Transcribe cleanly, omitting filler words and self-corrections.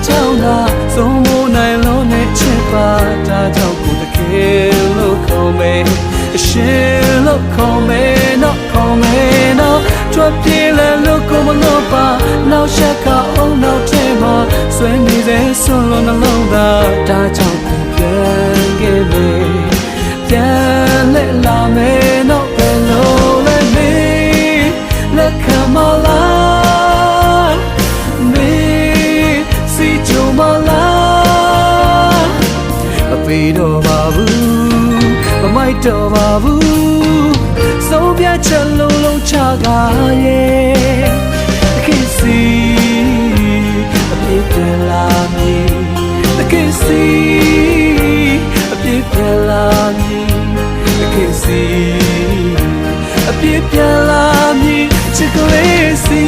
ကြောင့်သာဆုံးမနိုင်လို့နဲ့ချစ်ပါဒါကြောင့်ကိုတကယ်လို့ခေါ်မယ်အရှင်လို့ခေါ်မယ်နော်ခေါ်မယ်နော်ထွက်ပြေးလဲလို့ကိုမလို့ပါနောက်ရှက်ကအောင်နောက်ထဲမှာဆွေးနေစေဆွလို့နှလုံးသားဒါကြောင့်ကိုပြန်ခဲ့မယ်ပြန်လဲလာမယ်နော်ဘယ်လိုလဲမေးလက်ခံမလားမေးစီကြုံမလားမပေးတော့ပါဘူးမမိုက်တော့ပါဘူးဆုံးဖြတ်ချက်လုံးချကားရဲ့ခင်စီအပြည့်ပြန်လာမည်ခင်စီအပြည့်ပြန်လာမည်ခင်စီအပြည့်ပြန်လာမည်ချစ်ကလေးစီ